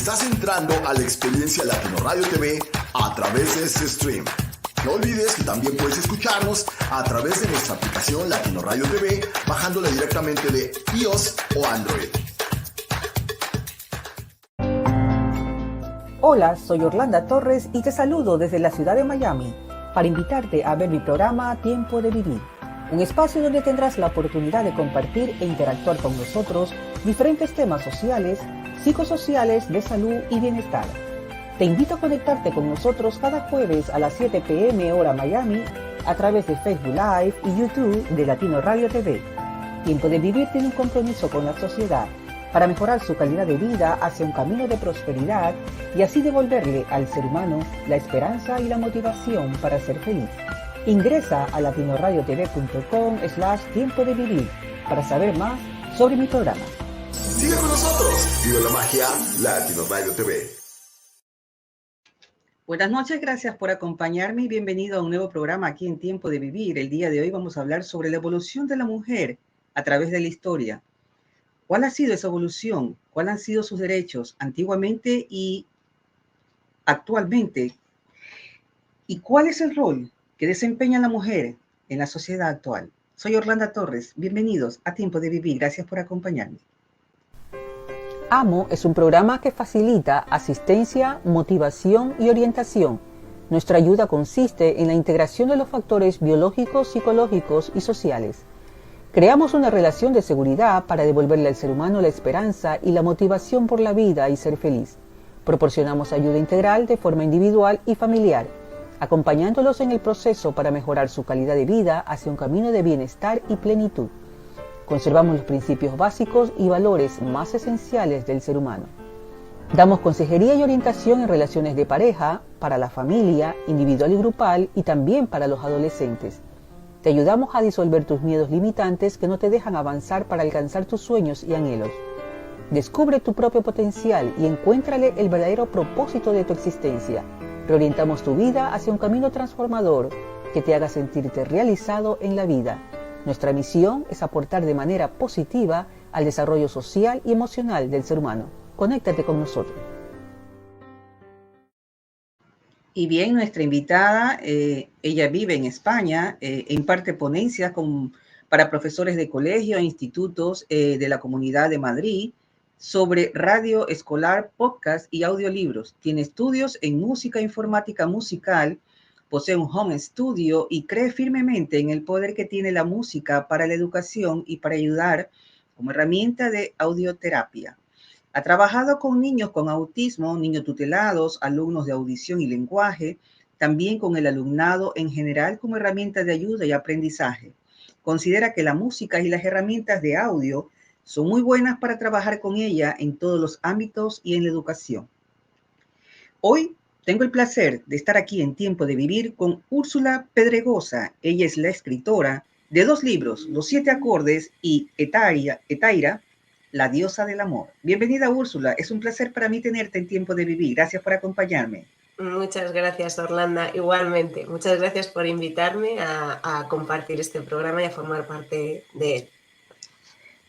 Estás entrando a la experiencia Latino Radio TV a través de este stream. No olvides que también puedes escucharnos a través de nuestra aplicación Latino Radio TV, bajándola directamente de iOS o Android. Hola, soy Orlando Torres y te saludo desde la ciudad de Miami para invitarte a ver mi programa Tiempo de Vivir, un espacio donde tendrás la oportunidad de compartir e interactuar con nosotros diferentes temas sociales, psicosociales, de salud y bienestar. Te invito a conectarte con nosotros cada jueves a las 7 p.m. hora Miami a través de Facebook Live y YouTube de Latino Radio TV. Tiempo de Vivir tiene un compromiso con la sociedad para mejorar su calidad de vida hacia un camino de prosperidad y así devolverle al ser humano la esperanza y la motivación para ser feliz. Ingresa a latinoradiotv.com/tiempo de vivir para saber más sobre mi programa. Sigue con nosotros, vive la magia Latino Radio TV. Buenas noches, gracias por acompañarme y bienvenido a un nuevo programa aquí en Tiempo de Vivir. El día de hoy vamos a hablar sobre la evolución de la mujer a través de la historia. ¿Cuál ha sido esa evolución? ¿Cuáles han sido sus derechos antiguamente y actualmente? ¿Y cuál es el rol que desempeña la mujer en la sociedad actual? Soy Orlando Torres. Bienvenidos a Tiempo de Vivir. Gracias por acompañarme. AMO es un programa que facilita asistencia, motivación y orientación. Nuestra ayuda consiste en la integración de los factores biológicos, psicológicos y sociales. Creamos una relación de seguridad para devolverle al ser humano la esperanza y la motivación por la vida y ser feliz. Proporcionamos ayuda integral de forma individual y familiar, acompañándolos en el proceso para mejorar su calidad de vida hacia un camino de bienestar y plenitud. Conservamos los principios básicos y valores más esenciales del ser humano. Damos consejería y orientación en relaciones de pareja, para la familia, individual y grupal y también para los adolescentes. Te ayudamos a disolver tus miedos limitantes que no te dejan avanzar para alcanzar tus sueños y anhelos. Descubre tu propio potencial y encuéntrale el verdadero propósito de tu existencia. Reorientamos tu vida hacia un camino transformador que te haga sentirte realizado en la vida. Nuestra misión es aportar de manera positiva al desarrollo social y emocional del ser humano. Conéctate con nosotros. Y bien, nuestra invitada, ella vive en España, imparte ponencias para profesores de colegio e institutos de la Comunidad de Madrid sobre radio escolar, podcast y audiolibros. Tiene estudios en música e informática musical. Posee un home studio y cree firmemente en el poder que tiene la música para la educación y para ayudar como herramienta de audioterapia. Ha trabajado con niños con autismo, niños tutelados, alumnos de audición y lenguaje, también con el alumnado en general como herramienta de ayuda y aprendizaje. Considera que la música y las herramientas de audio son muy buenas para trabajar con ella en todos los ámbitos y en la educación. Hoy tengo el placer de estar aquí en Tiempo de Vivir con Úrsula Pedregosa. Ella es la escritora de 2 libros, Los 7 acordes y Etaira, la diosa del amor. Bienvenida, Úrsula. Es un placer para mí tenerte en Tiempo de Vivir. Gracias por acompañarme. Muchas gracias, Orlando. Igualmente, muchas gracias por invitarme a compartir este programa y a formar parte de él.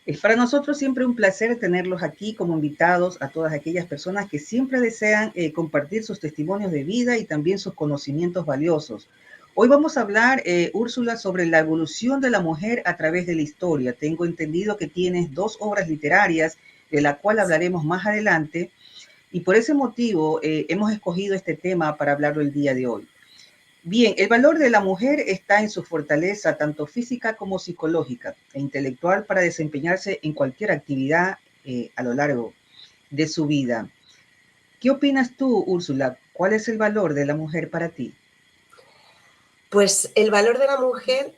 Es para nosotros siempre un placer tenerlos aquí como invitados a todas aquellas personas que siempre desean compartir sus testimonios de vida y también sus conocimientos valiosos. Hoy vamos a hablar, Úrsula, sobre la evolución de la mujer a través de la historia. Tengo entendido que tienes 2 obras literarias, de la cual hablaremos más adelante, y por ese motivo hemos escogido este tema para hablarlo el día de hoy. Bien, el valor de la mujer está en su fortaleza, tanto física como psicológica e intelectual, para desempeñarse en cualquier actividad a lo largo de su vida. ¿Qué opinas tú, Úrsula? ¿Cuál es el valor de la mujer para ti? Pues el valor de la mujer,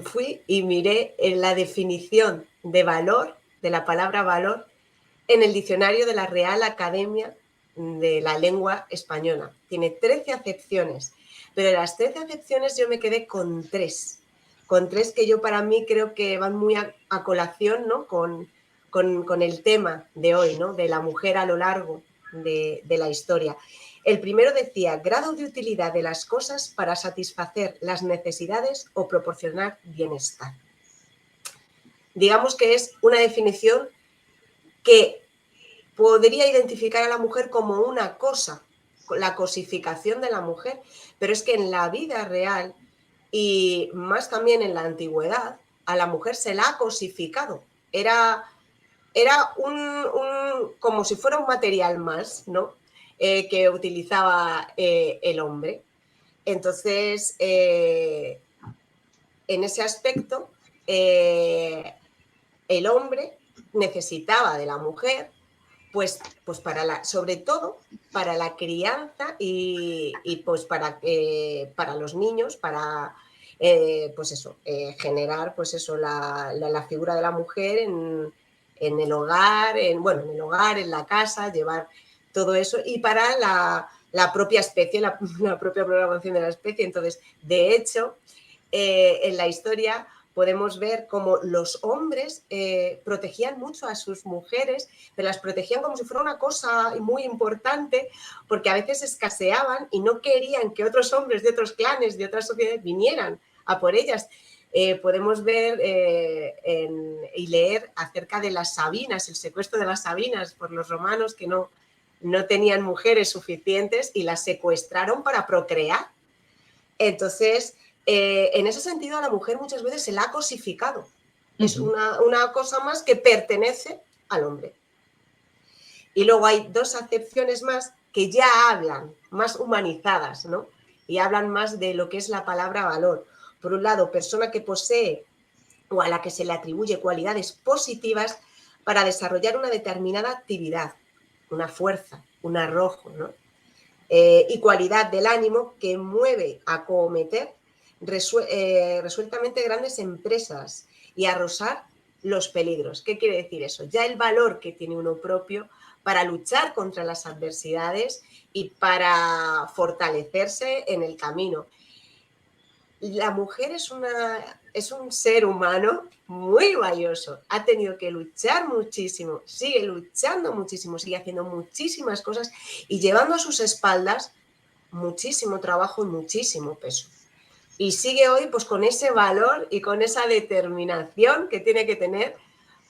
fui y miré en la definición de valor, de la palabra valor, en el diccionario de la Real Academia de la Lengua Española. Tiene 13 acepciones, pero de las 13 acepciones yo me quedé con 3 que yo para mí creo que van muy a colación, ¿no? con el tema de hoy, ¿no? De la mujer a lo largo de la historia. El primero decía, grado de utilidad de las cosas para satisfacer las necesidades o proporcionar bienestar. Digamos que es una definición que podría identificar a la mujer como una cosa, la cosificación de la mujer, pero es que en la vida real y más también en la antigüedad, a la mujer se la ha cosificado. Era como si fuera un material más, ¿no? Que utilizaba el hombre. Entonces, en ese aspecto, el hombre necesitaba de la mujer, pues sobre todo para la crianza y pues para los niños, para pues eso, generar pues eso, la figura de la mujer en el hogar, en el hogar, en la casa, llevar todo eso, y para la propia especie, la propia programación de la especie. Entonces, de hecho, en la historia podemos ver cómo los hombres protegían mucho a sus mujeres, pero las protegían como si fuera una cosa muy importante, porque a veces escaseaban y no querían que otros hombres de otros clanes, de otras sociedades vinieran a por ellas. Podemos ver y leer acerca de las Sabinas, el secuestro de las Sabinas por los romanos, que no tenían mujeres suficientes y las secuestraron para procrear. Entonces, en ese sentido, a la mujer muchas veces se la ha cosificado. Es una cosa más que pertenece al hombre. Y luego hay dos acepciones más que ya hablan, más humanizadas, ¿no? Y hablan más de lo que es la palabra valor. Por un lado, persona que posee o a la que se le atribuye cualidades positivas para desarrollar una determinada actividad, una fuerza, un arrojo, ¿no? Y cualidad del ánimo que mueve a cometer resueltamente grandes empresas y arrosar los peligros. ¿Qué quiere decir eso? Ya el valor que tiene uno propio para luchar contra las adversidades y para fortalecerse en el camino. La mujer es un ser humano muy valioso. Ha tenido que luchar muchísimo, sigue luchando muchísimo, sigue haciendo muchísimas cosas y llevando a sus espaldas muchísimo trabajo y muchísimo peso. Y sigue hoy pues con ese valor y con esa determinación que tiene que tener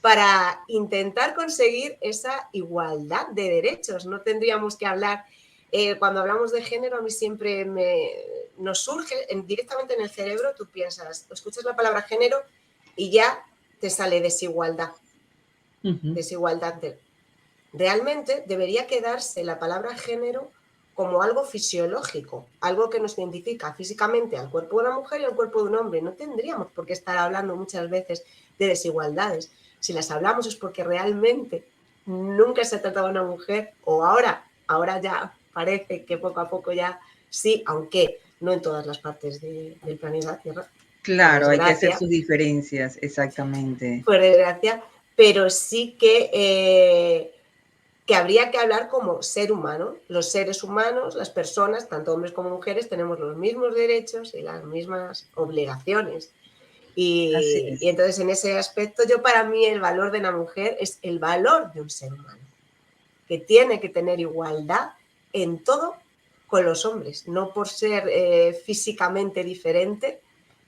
para intentar conseguir esa igualdad de derechos. No tendríamos que hablar, cuando hablamos de género, a mí siempre nos surge directamente en el cerebro, tú piensas, escuchas la palabra género y ya te sale desigualdad. Desigualdad. Realmente debería quedarse la palabra género como algo fisiológico, algo que nos identifica físicamente al cuerpo de una mujer y al cuerpo de un hombre. No tendríamos por qué estar hablando muchas veces de desigualdades. Si las hablamos es porque realmente nunca se ha tratado a una mujer, o ahora ya parece que poco a poco ya sí, aunque no en todas las partes del planeta Tierra. Claro, hay que hacer sus diferencias, exactamente. Por desgracia, pero sí que habría que hablar como ser humano. Los seres humanos, las personas, tanto hombres como mujeres, tenemos los mismos derechos y las mismas obligaciones. Y entonces en ese aspecto, para mí el valor de la mujer es el valor de un ser humano, que tiene que tener igualdad en todo con los hombres, no por ser físicamente diferente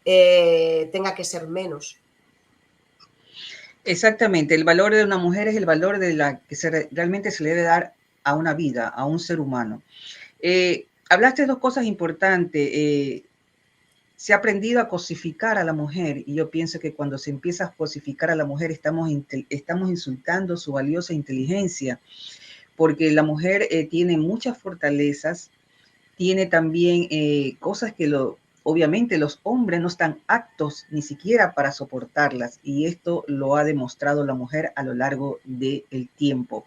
tenga que ser menos. Exactamente, el valor de una mujer es el valor de la que realmente se le debe dar a una vida, a un ser humano. Hablaste de dos cosas importantes. Se ha aprendido a cosificar a la mujer y yo pienso que cuando se empieza a cosificar a la mujer estamos insultando su valiosa inteligencia, porque la mujer tiene muchas fortalezas, tiene también cosas que obviamente los hombres no están aptos ni siquiera para soportarlas y esto lo ha demostrado la mujer a lo largo del tiempo.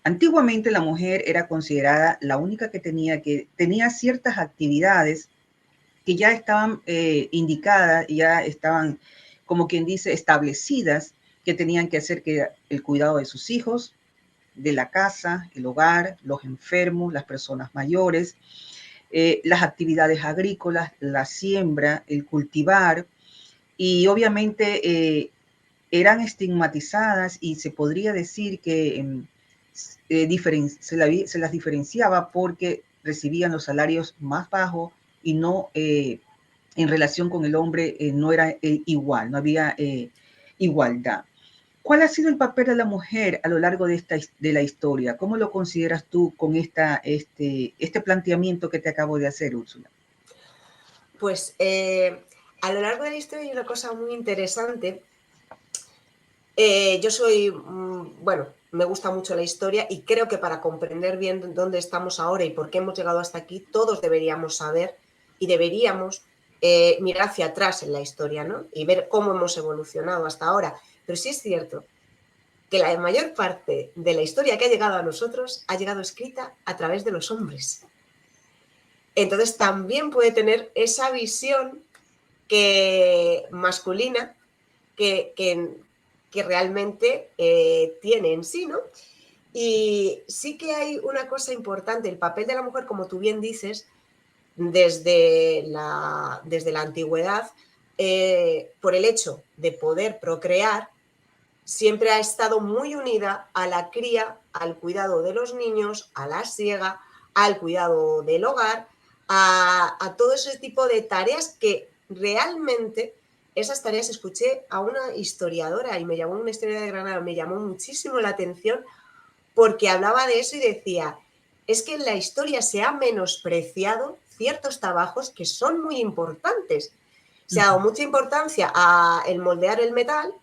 Antiguamente la mujer era considerada la única que tenía ciertas actividades que ya estaban indicadas, ya estaban, como quien dice, establecidas, que tenían que hacer que el cuidado de sus hijos, de la casa, el hogar, los enfermos, las personas mayores, las actividades agrícolas, la siembra, el cultivar, y obviamente eran estigmatizadas y se podría decir que se las diferenciaba porque recibían los salarios más bajos y no en relación con el hombre no era igual, no había igualdad. ¿Cuál ha sido el papel de la mujer a lo largo de la historia? ¿Cómo lo consideras tú con este planteamiento que te acabo de hacer, Úrsula? Pues a lo largo de la historia hay una cosa muy interesante. Yo soy, bueno, me gusta mucho la historia y creo que para comprender bien dónde estamos ahora y por qué hemos llegado hasta aquí, todos deberíamos saber y deberíamos mirar hacia atrás en la historia, ¿no? Y ver cómo hemos evolucionado hasta ahora. Pero sí es cierto que la mayor parte de la historia que ha llegado a nosotros ha llegado escrita a través de los hombres. Entonces también puede tener esa visión masculina que realmente tiene en sí, ¿no? Y sí que hay una cosa importante, el papel de la mujer, como tú bien dices, desde la antigüedad, por el hecho de poder procrear, siempre ha estado muy unida a la cría, al cuidado de los niños, a la siega, al cuidado del hogar, a todo ese tipo de tareas que realmente esas tareas escuché a una historiadora y me llamó una historiadora de Granada, me llamó muchísimo la atención porque hablaba de eso y decía, es que en la historia se ha menospreciado ciertos trabajos que son muy importantes. Se ha dado mucha importancia a el moldear el metal,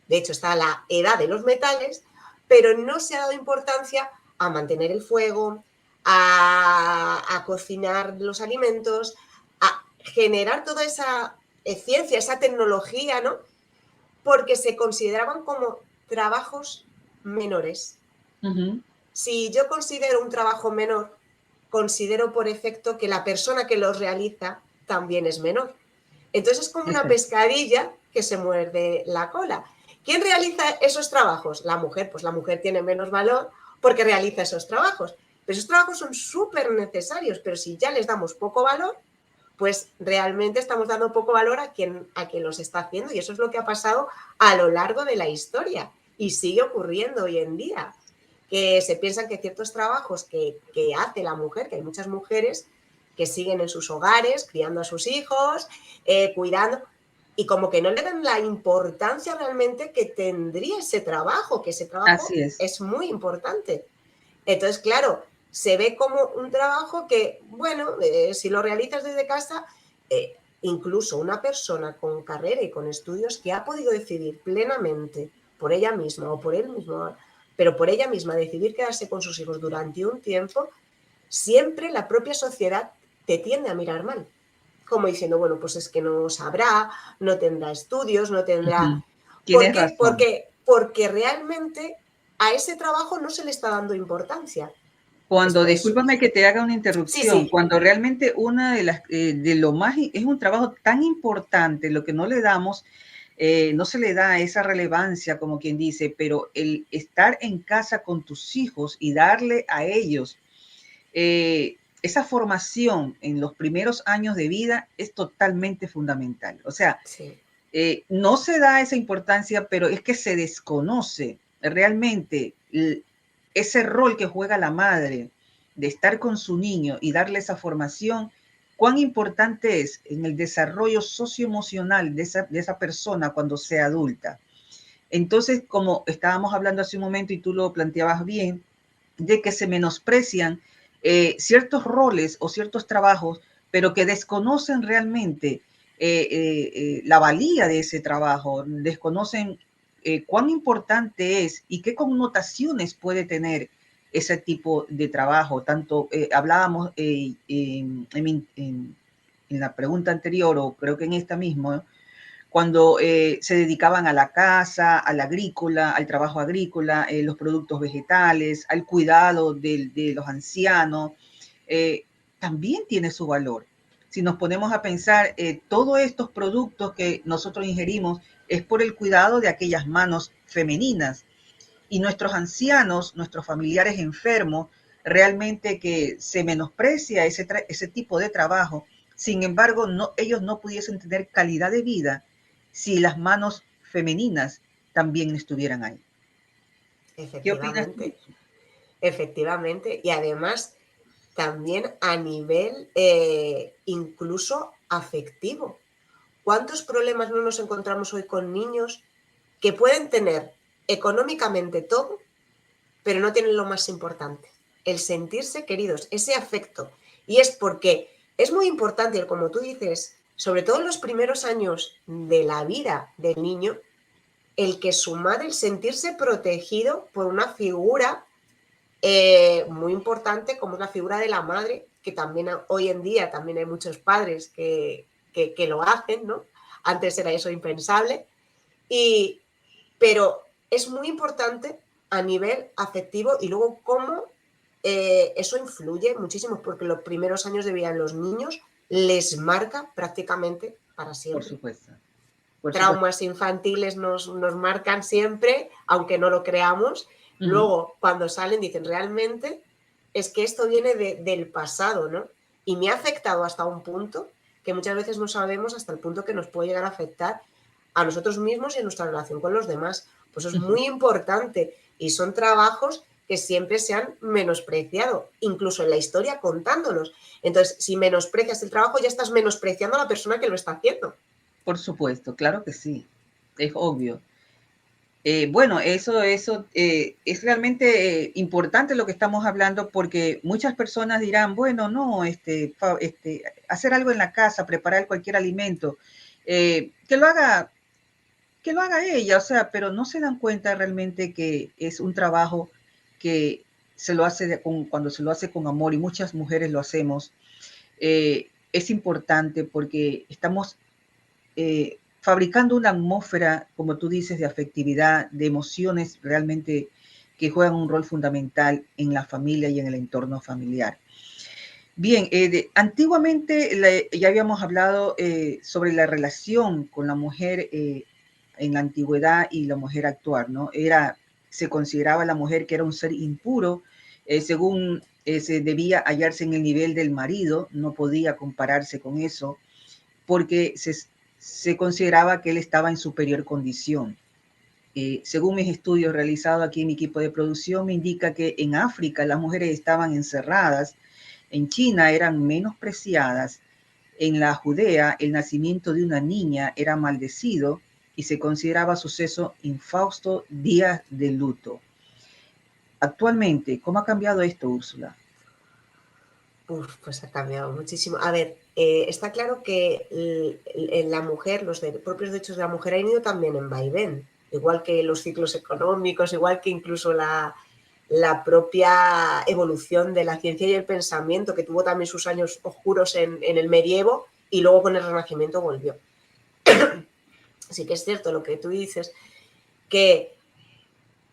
de hecho está la edad de los metales, pero no se ha dado importancia a mantener el fuego, a cocinar los alimentos, a generar toda esa ciencia, esa tecnología, ¿no? Porque se consideraban como trabajos menores. Si yo considero un trabajo menor, considero por efecto que la persona que los realiza también es menor. Entonces es como una pescadilla que se muerde la cola. ¿Quién realiza esos trabajos? La mujer. Pues la mujer tiene menos valor porque realiza esos trabajos. Pero esos trabajos son súper necesarios, pero si ya les damos poco valor, pues realmente estamos dando poco valor a quien los está haciendo. Y eso es lo que ha pasado a lo largo de la historia y sigue ocurriendo hoy en día. Que se piensan que ciertos trabajos que hace la mujer, que hay muchas mujeres que siguen en sus hogares, criando a sus hijos, cuidando, y como que no le dan la importancia realmente que tendría ese trabajo, que ese trabajo es muy importante. Entonces, claro, se ve como un trabajo que, bueno, si lo realizas desde casa, incluso una persona con carrera y con estudios que ha podido decidir plenamente por ella misma o por él mismo, pero por ella misma decidir quedarse con sus hijos durante un tiempo, siempre la propia sociedad te tiende a mirar mal. Como diciendo, bueno, pues es que no sabrá, no tendrá estudios, no tendrá... ¿Por qué? Porque realmente a ese trabajo no se le está dando importancia. Discúlpame que te haga una interrupción, sí. Cuando realmente una de las, de lo más, es un trabajo tan importante, lo que no le damos, no se le da esa relevancia, como quien dice, pero el estar en casa con tus hijos y darle a ellos esa formación en los primeros años de vida es totalmente fundamental. O sea, no se da esa importancia, pero es que se desconoce realmente ese rol que juega la madre de estar con su niño y darle esa formación, cuán importante es en el desarrollo socioemocional de esa persona cuando sea adulta. Entonces, como estábamos hablando hace un momento y tú lo planteabas bien, de que se menosprecian ciertos roles o ciertos trabajos, pero que desconocen realmente la valía de ese trabajo, desconocen cuán importante es y qué connotaciones puede tener ese tipo de trabajo. Tanto hablábamos en la pregunta anterior, o creo que en esta misma, cuando se dedicaban a la casa, a la agrícola, al trabajo agrícola, los productos vegetales, al cuidado de los ancianos, también tiene su valor. Si nos ponemos a pensar, todos estos productos que nosotros ingerimos es por el cuidado de aquellas manos femeninas. Y nuestros ancianos, nuestros familiares enfermos, realmente que se menosprecia ese tipo de trabajo. Sin embargo, ellos no pudiesen tener calidad de vida si las manos femeninas también estuvieran ahí. ¿Qué opinas tú? Efectivamente. Y además, también a nivel incluso afectivo. ¿Cuántos problemas no nos encontramos hoy con niños que pueden tener económicamente todo, pero no tienen lo más importante, el sentirse queridos, ese afecto. Y es porque es muy importante, como tú dices, sobre todo en los primeros años de la vida del niño, el que su madre, el sentirse protegido por una figura muy importante como es la figura de la madre, que también hoy en día también hay muchos padres que lo hacen, ¿no? Antes era eso impensable, pero es muy importante a nivel afectivo y luego cómo eso influye muchísimo, porque los primeros años de vida de los niños les marca prácticamente para Por siempre. supuesto. Por supuesto. Traumas infantiles nos marcan siempre, aunque no lo creamos. Luego, cuando salen, dicen, realmente es que esto viene del pasado, ¿no? Y me ha afectado hasta un punto que muchas veces no sabemos hasta el punto que nos puede llegar a afectar a nosotros mismos y en nuestra relación con los demás. Pues es muy importante y son trabajos que siempre se han menospreciado, incluso en la historia contándolos. Entonces, si menosprecias el trabajo, ya estás menospreciando a la persona que lo está haciendo. Por supuesto, claro que sí, es obvio. Bueno, eso es realmente importante lo que estamos hablando, porque muchas personas dirán, bueno, no, hacer algo en la casa, preparar cualquier alimento, que lo haga ella, o sea, pero no se dan cuenta realmente que es un trabajo que se lo hace cuando se lo hace con amor, y muchas mujeres lo hacemos. Es importante porque estamos fabricando una atmósfera, como tú dices, de afectividad, de emociones realmente que juegan un rol fundamental en la familia y en el entorno familiar. Bien, antiguamente ya habíamos hablado sobre la relación con la mujer en la antigüedad y la mujer actual, ¿no? Se consideraba la mujer que era un ser impuro, según se debía hallarse en el nivel del marido, no podía compararse con eso, porque se consideraba que él estaba en superior condición. Según mis estudios realizados aquí en mi equipo de producción, me indica que en África las mujeres estaban encerradas, en China eran menospreciadas, en la Judea el nacimiento de una niña era maldecido y se consideraba suceso infausto, días de luto. Actualmente, ¿cómo ha cambiado esto, Úrsula? Pues ha cambiado muchísimo. A ver, está claro que en la mujer, los propios derechos de la mujer han ido también en vaivén, igual que los ciclos económicos, igual que incluso la propia evolución de la ciencia y el pensamiento, que tuvo también sus años oscuros en el medievo y luego con el Renacimiento volvió. Sí que es cierto lo que tú dices, que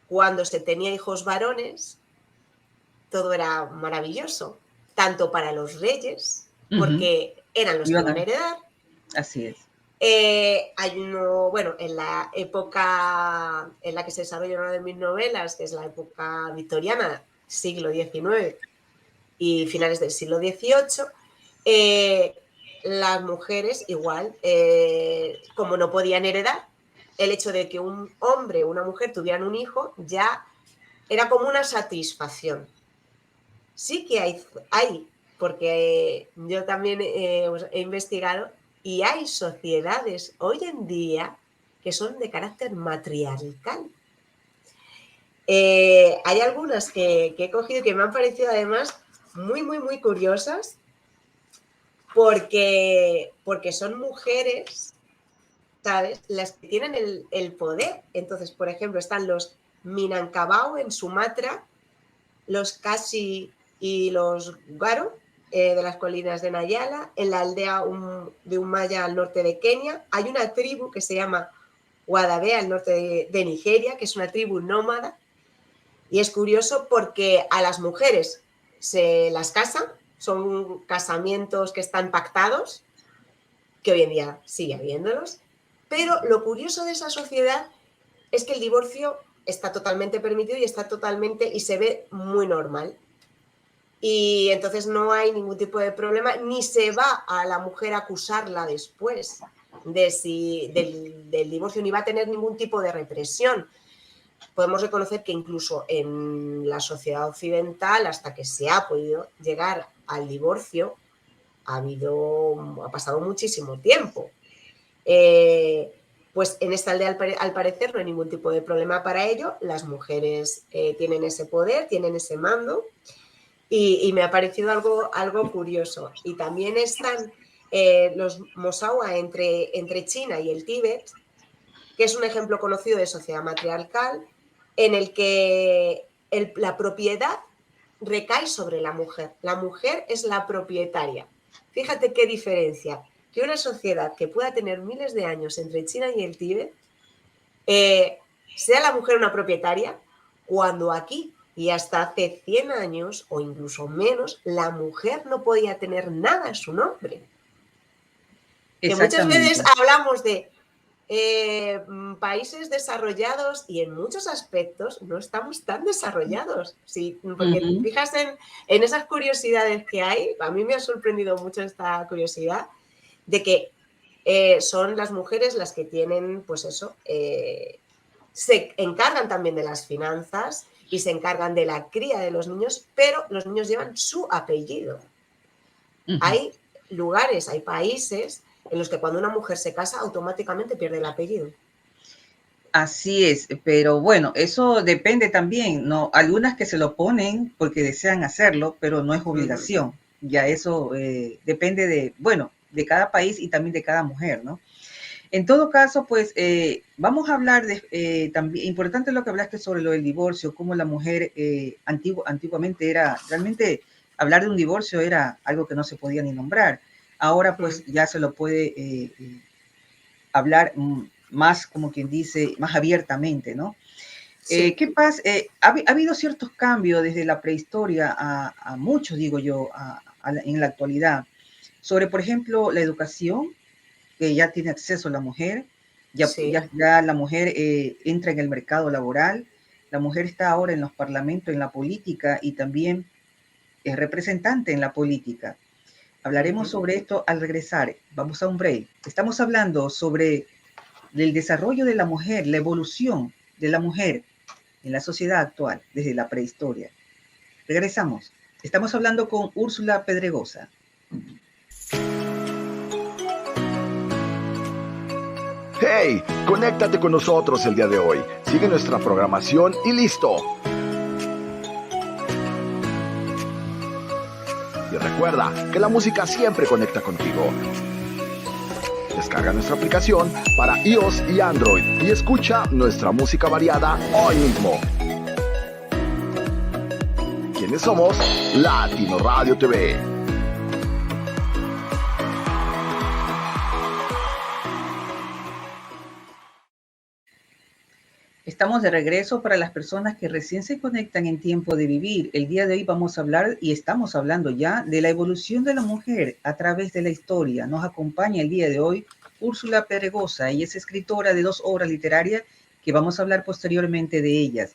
cuando se tenía hijos varones, todo era maravilloso, tanto para los reyes, porque eran los que iban a heredar. Así es. En la época en la que se desarrolla una de mis novelas, que es la época victoriana, siglo XIX y finales del siglo XVIII, las mujeres igual, como no podían heredar, el hecho de que un hombre o una mujer tuvieran un hijo ya era como una satisfacción. Sí que hay porque yo también he investigado y hay sociedades hoy en día que son de carácter matriarcal. Hay algunas que he cogido que me han parecido además muy, muy, muy curiosas porque son mujeres, ¿sabes?, las que tienen el poder. Entonces, por ejemplo, están los Minangkabau en Sumatra, los Kasi y los Garo, de las colinas de Nayala, en la aldea de Umaya al norte de Kenia. Hay una tribu que se llama Wadabe al norte de Nigeria, que es una tribu nómada. Y es curioso porque a las mujeres se las casan, son casamientos que están pactados, que hoy en día sigue habiéndolos. Pero lo curioso de esa sociedad es que el divorcio está totalmente permitido y se ve muy normal. Y entonces no hay ningún tipo de problema, ni se va a la mujer a acusarla después del divorcio, ni va a tener ningún tipo de represión. Podemos reconocer que incluso en la sociedad occidental, hasta que se ha podido llegar al divorcio, ha pasado muchísimo tiempo. Pues en esta aldea, al parecer, no hay ningún tipo de problema para ello. Las mujeres tienen ese poder, tienen ese mando, y me ha parecido algo curioso. Y también están los Mosawa entre China y el Tíbet, que es un ejemplo conocido de sociedad matriarcal, en el que la propiedad recae sobre la mujer. La mujer es la propietaria. Fíjate qué diferencia. Que una sociedad que pueda tener miles de años entre China y el Tíbet, sea la mujer una propietaria, cuando aquí y hasta hace 100 años o incluso menos, la mujer no podía tener nada en su nombre. Que muchas veces hablamos de países desarrollados y en muchos aspectos no estamos tan desarrollados. Sí, porque te fijas en esas curiosidades que hay. A mí me ha sorprendido mucho esta curiosidad de que son las mujeres las que tienen, pues eso, se encargan también de las finanzas y se encargan de la cría de los niños, pero los niños llevan su apellido. Hay lugares, hay países en los que cuando una mujer se casa automáticamente pierde el apellido. Así es, pero bueno, eso depende también, ¿no? Algunas que se lo ponen porque desean hacerlo, pero no es obligación. Ya eso depende de, bueno, de cada país y también de cada mujer, ¿no? En todo caso, pues vamos a hablar de, también, importante lo que hablaste sobre lo del divorcio, cómo la mujer antiguamente era, realmente hablar de un divorcio era algo que no se podía ni nombrar. Ahora pues ya se lo puede hablar más, como quien dice, más abiertamente, ¿no? Sí. ¿Qué pasa? Ha habido ciertos cambios desde la prehistoria a muchos, digo yo, en la actualidad, sobre, por ejemplo, la educación, que ya tiene acceso la mujer, ya la mujer entra en el mercado laboral, la mujer está ahora en los parlamentos, en la política y también es representante en la política. Hablaremos sobre esto al regresar. Vamos a un break. Estamos hablando sobre el desarrollo de la mujer, la evolución de la mujer en la sociedad actual desde la prehistoria. Regresamos. Estamos hablando con Úrsula Pedregosa. ¡Hey! Conéctate con nosotros el día de hoy. Sigue nuestra programación y listo. Y recuerda que la música siempre conecta contigo. Descarga nuestra aplicación para iOS y Android y escucha nuestra música variada hoy mismo. ¿Quiénes somos? Latino Radio TV. Estamos de regreso para las personas que recién se conectan en Tiempo de Vivir. El día de hoy vamos a hablar, y estamos hablando ya, de la evolución de la mujer a través de la historia. Nos acompaña el día de hoy Úrsula Pedregosa. Ella es escritora de 2 obras literarias que vamos a hablar posteriormente de ellas.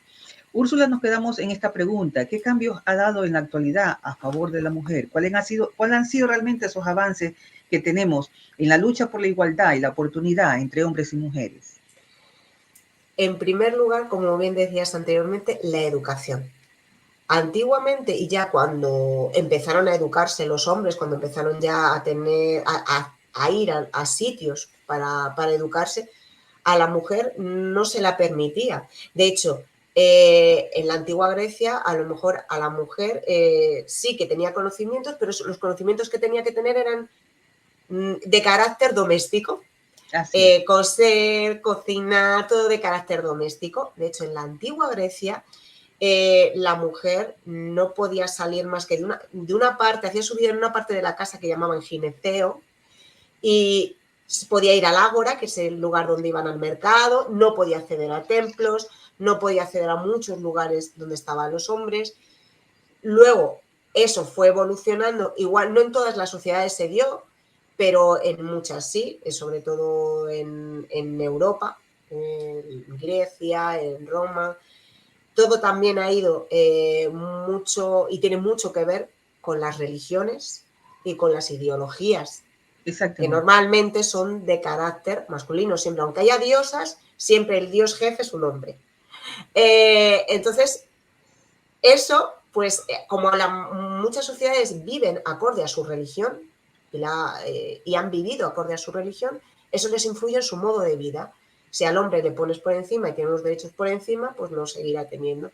Úrsula, nos quedamos en esta pregunta. ¿Qué cambios ha dado en la actualidad a favor de la mujer? ¿Cuáles han sido realmente esos avances que tenemos en la lucha por la igualdad y la oportunidad entre hombres y mujeres? En primer lugar, como bien decías anteriormente, la educación. Antiguamente, y ya cuando empezaron a educarse los hombres, cuando empezaron ya a ir a sitios para educarse, a la mujer no se la permitía. De hecho, en la antigua Grecia, a lo mejor a la mujer sí que tenía conocimientos, pero los conocimientos que tenía que tener eran de carácter doméstico. Coser, cocinar, todo de carácter doméstico. De hecho, en la antigua Grecia, la mujer no podía salir más que de una parte, hacía su vida en una parte de la casa que llamaban gineceo, y podía ir al ágora, que es el lugar donde iban al mercado, no podía acceder a templos, no podía acceder a muchos lugares donde estaban los hombres. Luego, eso fue evolucionando, igual no en todas las sociedades se dio, pero en muchas sí, sobre todo en Europa, en Grecia, en Roma. Todo también ha ido mucho y tiene mucho que ver con las religiones y con las ideologías, que normalmente son de carácter masculino siempre. Aunque haya diosas, siempre el dios jefe es un hombre. Entonces, eso, pues como muchas sociedades viven acorde a su religión, y han vivido acorde a su religión, eso les influye en su modo de vida. Si al hombre le pones por encima y tiene unos derechos por encima, pues lo seguirá teniendo.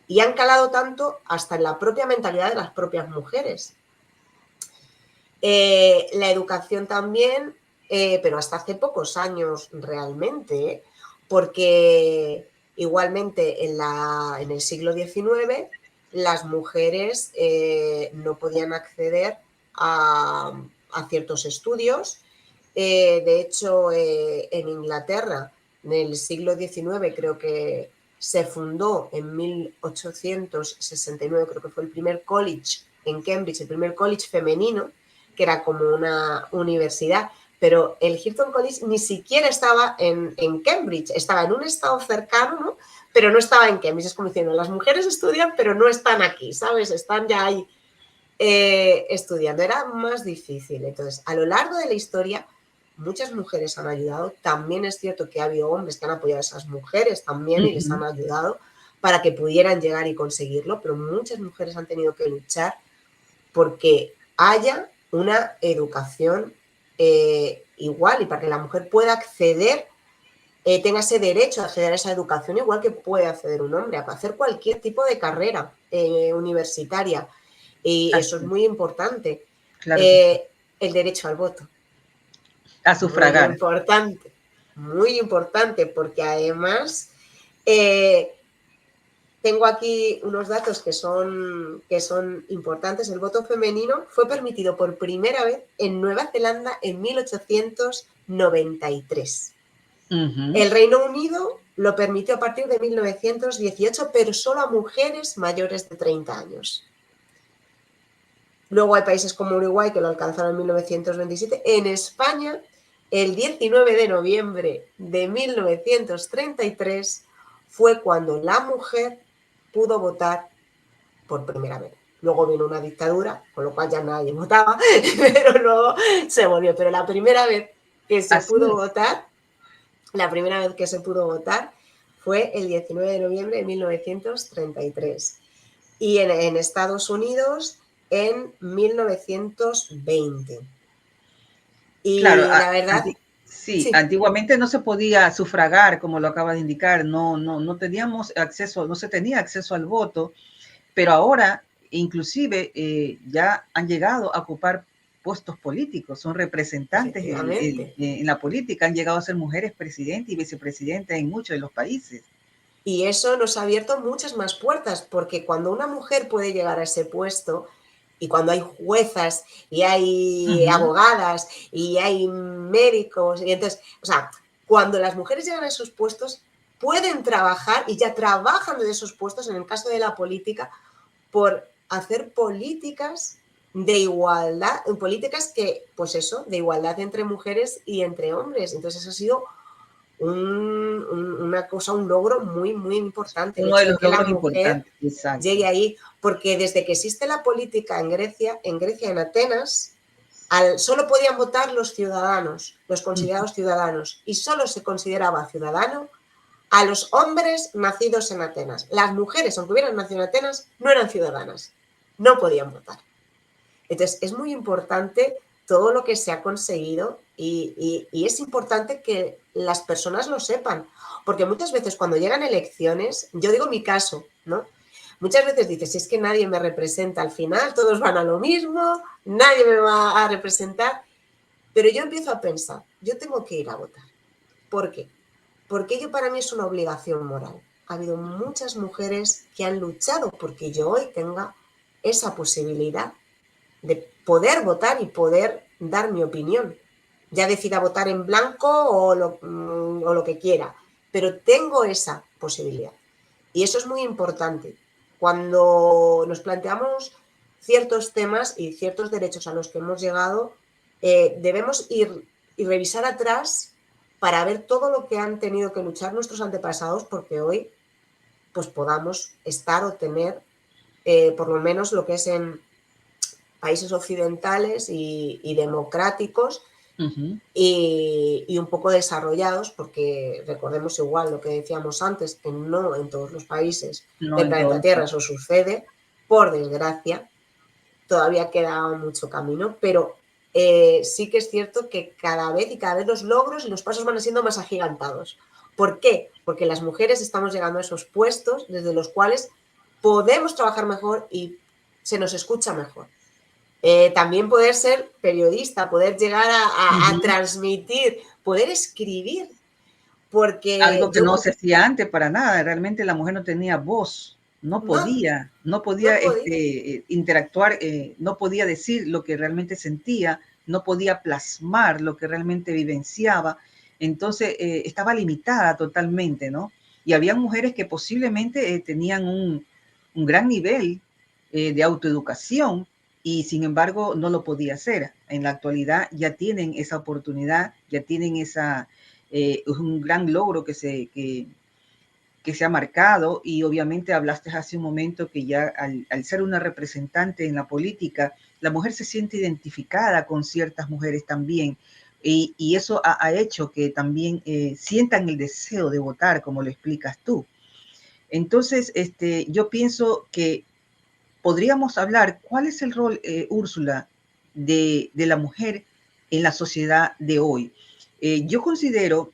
Y han calado tanto hasta en la propia mentalidad de las propias mujeres. La educación también, pero hasta hace pocos años realmente, porque igualmente en el siglo XIX las mujeres no podían acceder a ciertos estudios. De hecho, en Inglaterra, en el siglo XIX, creo que se fundó en 1869, creo que fue el primer college en Cambridge, el primer college femenino, que era como una universidad, pero el Hilton College ni siquiera estaba en Cambridge, estaba en un estado cercano, ¿no? Pero no estaba en Cambridge. Es como diciendo, las mujeres estudian, pero no están aquí, ¿sabes? Están ya ahí estudiando. Era más difícil. Entonces, a lo largo de la historia, muchas mujeres han ayudado. También es cierto que ha habido hombres que han apoyado a esas mujeres también y les han ayudado para que pudieran llegar y conseguirlo, pero muchas mujeres han tenido que luchar porque haya una educación igual y para que la mujer pueda acceder, tenga ese derecho a acceder a esa educación igual que puede acceder un hombre, a hacer cualquier tipo de carrera universitaria. Y eso es muy importante. Claro que sí. El derecho al voto. A sufragar. Muy importante, porque además tengo aquí unos datos que son importantes. El voto femenino fue permitido por primera vez en Nueva Zelanda en 1893. El Reino Unido lo permitió a partir de 1918, pero solo a mujeres mayores de 30 años. Luego hay países como Uruguay que lo alcanzaron en 1927. En España, el 19 de noviembre de 1933 fue cuando la mujer pudo votar por primera vez. Luego vino una dictadura, con lo cual ya nadie votaba, pero luego se volvió. Pero la primera vez que se pudo votar, fue el 19 de noviembre de 1933. Y en Estados Unidos en 1920. Y claro, la verdad... Sí, antiguamente no se podía sufragar, como lo acaba de indicar, no teníamos acceso, no se tenía acceso al voto, pero ahora inclusive ya han llegado a ocupar puestos políticos, son representantes en la política, han llegado a ser mujeres presidentes y vicepresidentes en muchos de los países. Y eso nos ha abierto muchas más puertas, porque cuando una mujer puede llegar a ese puesto, y cuando hay juezas y hay abogadas y hay médicos, y entonces, o sea, cuando las mujeres llegan a esos puestos, pueden trabajar y ya trabajan en esos puestos, en el caso de la política, por hacer políticas de igualdad, políticas que, pues eso, de igualdad entre mujeres y entre hombres. Entonces, eso ha sido una cosa, un logro muy, muy importante. Uno de los logros importantes, exacto. Llegue ahí, porque desde que existe la política en Grecia, en Atenas, solo podían votar los ciudadanos, los considerados ciudadanos, y solo se consideraba ciudadano a los hombres nacidos en Atenas. Las mujeres, aunque hubieran nacido en Atenas, no eran ciudadanas, no podían votar. Entonces, es muy importante todo lo que se ha conseguido y es importante que las personas lo sepan, porque muchas veces cuando llegan elecciones, yo digo mi caso, ¿no? Muchas veces dices, si es que nadie me representa al final, todos van a lo mismo, nadie me va a representar, pero yo empiezo a pensar, yo tengo que ir a votar. ¿Por qué? Porque ello para mí es una obligación moral. Ha habido muchas mujeres que han luchado porque yo hoy tenga esa posibilidad de poder votar y poder dar mi opinión. Ya decida votar en blanco o lo que quiera, pero tengo esa posibilidad. Y eso es muy importante. Cuando nos planteamos ciertos temas y ciertos derechos a los que hemos llegado, debemos ir y revisar atrás para ver todo lo que han tenido que luchar nuestros antepasados, porque hoy pues podamos estar o tener por lo menos lo que es en países occidentales y democráticos y un poco desarrollados, porque recordemos igual lo que decíamos antes, que no en todos los países del planeta Tierra eso sucede, por desgracia, todavía queda mucho camino, pero sí que es cierto que cada vez los logros y los pasos van siendo más agigantados, ¿Por qué? Porque las mujeres estamos llegando a esos puestos desde los cuales podemos trabajar mejor y se nos escucha mejor. También poder ser periodista, poder llegar a transmitir, poder escribir, porque algo que no se hacía antes para nada. Realmente la mujer no tenía voz, no podía interactuar, no podía decir lo que realmente sentía, no podía plasmar lo que realmente vivenciaba. Entonces estaba limitada totalmente, ¿no? Y había mujeres que posiblemente tenían un gran nivel de autoeducación y sin embargo no lo podía hacer. En la actualidad ya tienen esa oportunidad, ya tienen esa, es un gran logro que se ha marcado, y obviamente hablaste hace un momento que ya al ser una representante en la política, la mujer se siente identificada con ciertas mujeres también, y eso ha hecho que también sientan el deseo de votar, como lo explicas tú. Entonces, yo pienso que podríamos hablar cuál es el rol, Úrsula, de la mujer en la sociedad de hoy. Yo considero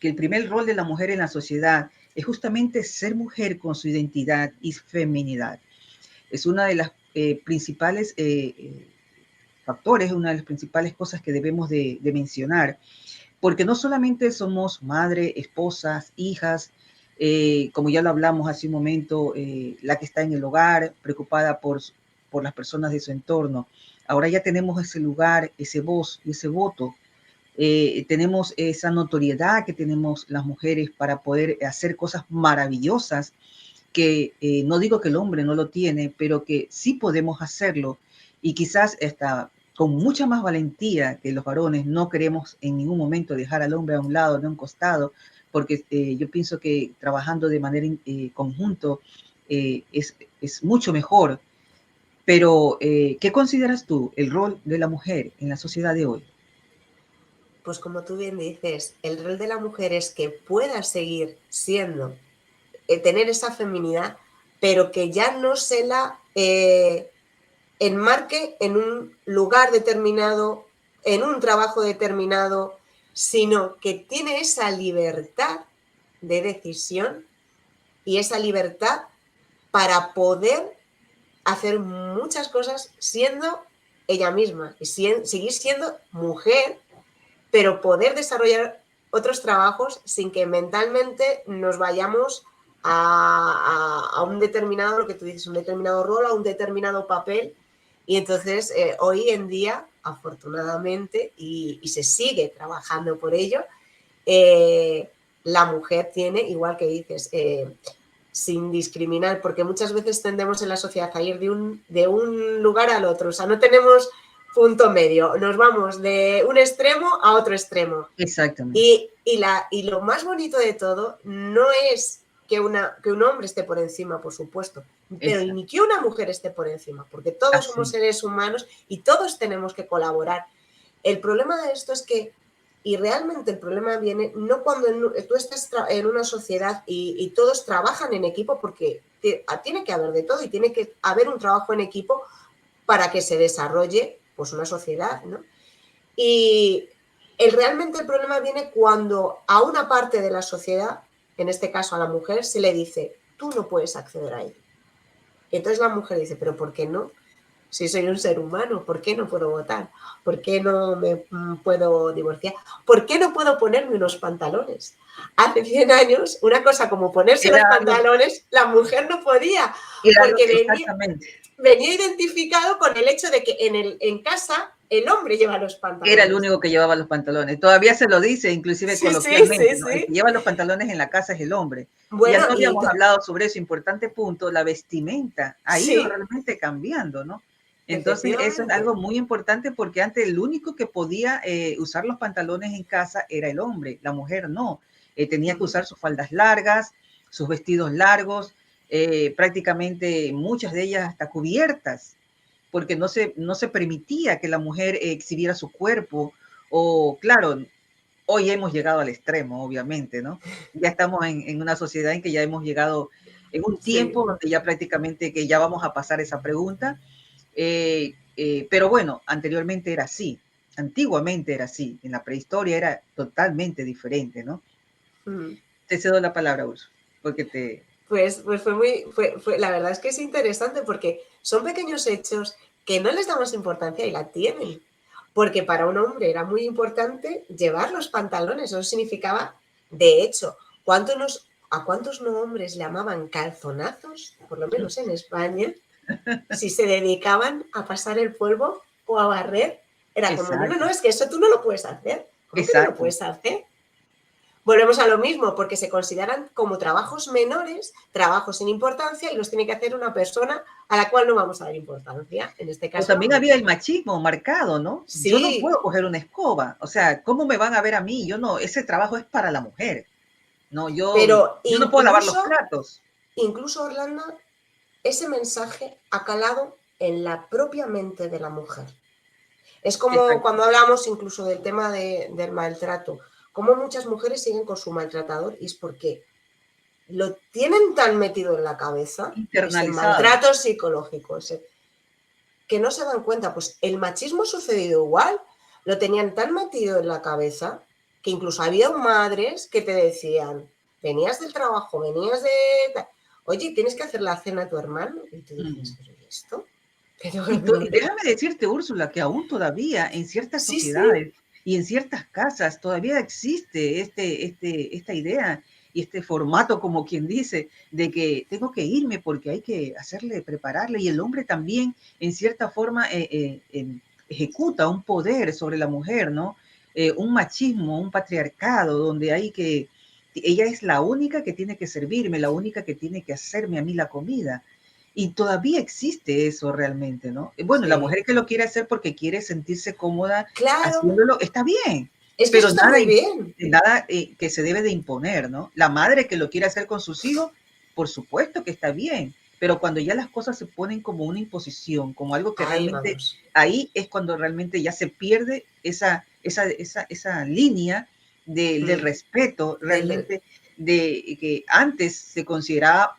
que el primer rol de la mujer en la sociedad es justamente ser mujer con su identidad y feminidad. Es una de las principales factores, una de las principales cosas que debemos de mencionar, porque no solamente somos madre, esposas, hijas, como ya lo hablamos hace un momento, la que está en el hogar, preocupada por las personas de su entorno. Ahora ya tenemos ese lugar, ese voz y ese voto. Tenemos esa notoriedad que tenemos las mujeres para poder hacer cosas maravillosas que no digo que el hombre no lo tiene, pero que sí podemos hacerlo, y quizás hasta con mucha más valentía que los varones. No queremos en ningún momento dejar al hombre a un lado, de un costado, porque yo pienso que trabajando de manera conjunto es mucho mejor. Pero, ¿qué consideras tú el rol de la mujer en la sociedad de hoy? Pues como tú bien dices, el rol de la mujer es que pueda seguir siendo, tener esa feminidad, pero que ya no se la enmarque en un lugar determinado, en un trabajo determinado, sino que tiene esa libertad de decisión y esa libertad para poder hacer muchas cosas siendo ella misma y seguir siendo mujer, pero poder desarrollar otros trabajos sin que mentalmente nos vayamos a un determinado, lo que tú dices, un determinado rol, a un determinado papel. Y entonces, hoy en día, afortunadamente, y se sigue trabajando por ello, la mujer tiene, igual que dices, sin discriminar, porque muchas veces tendemos en la sociedad a ir de un lugar al otro, o sea, no tenemos punto medio, nos vamos de un extremo a otro extremo. Exactamente. Y lo más bonito de todo no es que un hombre esté por encima, por supuesto, pero ni que una mujer esté por encima, porque todos somos seres humanos y todos tenemos que colaborar. El problema de esto es que, y realmente el problema viene no cuando tú estás en una sociedad y todos trabajan en equipo, porque tiene que haber de todo y tiene que haber un trabajo en equipo para que se desarrolle pues una sociedad, ¿no? Y realmente el problema viene cuando a una parte de la sociedad, en este caso a la mujer, se le dice, tú no puedes acceder a ello. Y entonces la mujer dice, pero ¿por qué no? Si soy un ser humano, ¿por qué no puedo votar? ¿Por qué no me puedo divorciar? ¿Por qué no puedo ponerme unos pantalones? Hace 100 años, una cosa como ponerse los pantalones, la mujer no podía, porque venía identificado con el hecho de que en casa el hombre lleva los pantalones. Era el único que llevaba los pantalones. Todavía se lo dice, inclusive coloquialmente, ¿no? El que lleva los pantalones en la casa es el hombre. Bueno, ya no habíamos hablado sobre ese importante punto, la vestimenta ha ido realmente cambiando, ¿no? Entonces, eso es algo muy importante, porque antes el único que podía usar los pantalones en casa era el hombre, la mujer no. Tenía que usar sus faldas largas, sus vestidos largos, prácticamente muchas de ellas hasta cubiertas, porque no se permitía que la mujer exhibiera su cuerpo. O claro, hoy hemos llegado al extremo, obviamente, ¿no? Ya estamos en una sociedad en que ya hemos llegado en un tiempo donde ya prácticamente que ya vamos a pasar esa pregunta. Pero bueno, anteriormente era así, antiguamente era así, en la prehistoria era totalmente diferente, ¿no? Te cedo la palabra, Úrsula, porque Pues la verdad es que es interesante porque son pequeños hechos que no les damos importancia y la tienen. Porque para un hombre era muy importante llevar los pantalones, eso significaba, de hecho, ¿a cuántos no hombres le llamaban calzonazos, por lo menos en España, si se dedicaban a pasar el polvo o a barrer? Era como, no, Exacto, es que eso tú no lo puedes hacer. ¿Cómo que no lo exacto. puedes hacer? Volvemos a lo mismo, porque se consideran como trabajos menores, trabajos sin importancia, y los tiene que hacer una persona a la cual no vamos a dar importancia, en este O caso la también había el mujer. machismo marcado, ¿no? Yo no Sí, puedo coger una escoba, o sea, ¿cómo me van a ver a mí? Yo no, ese trabajo es para la mujer, no, pero yo no puedo lavar los platos. incluso Orlando, ese mensaje ha calado en la propia mente de la mujer. Es como Exacto. cuando hablamos incluso del tema del maltrato, como muchas mujeres siguen con su maltratador, y es porque lo tienen tan metido en la cabeza, ese Internalizado. maltrato psicológico, que no se dan cuenta. Pues el machismo ha sucedido igual, lo tenían tan metido en la cabeza que incluso había madres que te decían, venías del trabajo, venías de... Oye, tienes que hacer la cena a tu hermano. Y tú dices, ¿pero y esto? Pero, Y déjame decirte, Úrsula, que aún todavía en ciertas sí, sí, sociedades y en ciertas casas todavía existe esta idea y este formato, como quien dice, de que tengo que irme porque hay que hacerle, prepararle, y el hombre también en cierta forma ejecuta un poder sobre la mujer, ¿no? Un machismo, un patriarcado, donde hay que, ella es la única que tiene que servirme, la única que tiene que hacerme a mí la comida. Y todavía existe eso realmente, ¿no? Bueno, la sí. mujer que lo quiere hacer porque quiere sentirse cómoda Claro, haciéndolo, está bien, es que eso pero está muy bien. nada que se debe de imponer, ¿no? La madre que lo quiere hacer con sus hijos, por supuesto que está bien, pero cuando ya las cosas se ponen como una imposición, como algo que Ahí realmente, vamos. ahí es cuando realmente ya se pierde esa línea del Mm. respeto, realmente, de que antes se consideraba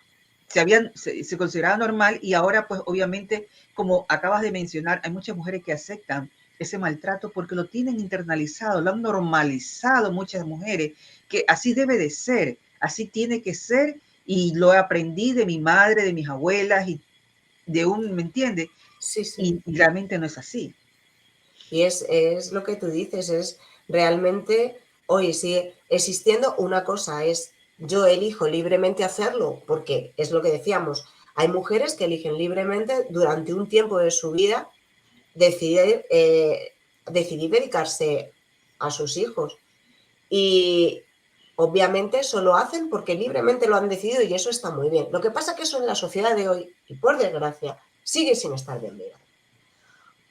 se consideraba normal, y ahora pues obviamente, como acabas de mencionar, hay muchas mujeres que aceptan ese maltrato porque lo tienen internalizado, lo han normalizado muchas mujeres, que así debe de ser, así tiene que ser, y lo aprendí de mi madre, de mis abuelas, y ¿me entiendes? Sí, sí. Y realmente no es así. Y es lo que tú dices, es realmente, oye, sigue existiendo una cosa, es yo elijo libremente hacerlo, porque es lo que decíamos, hay mujeres que eligen libremente durante un tiempo de su vida decidir dedicarse a sus hijos. Y obviamente eso lo hacen porque libremente lo han decidido, y eso está muy bien. Lo que pasa es que eso en la sociedad de hoy, y por desgracia, sigue sin estar bien mirado.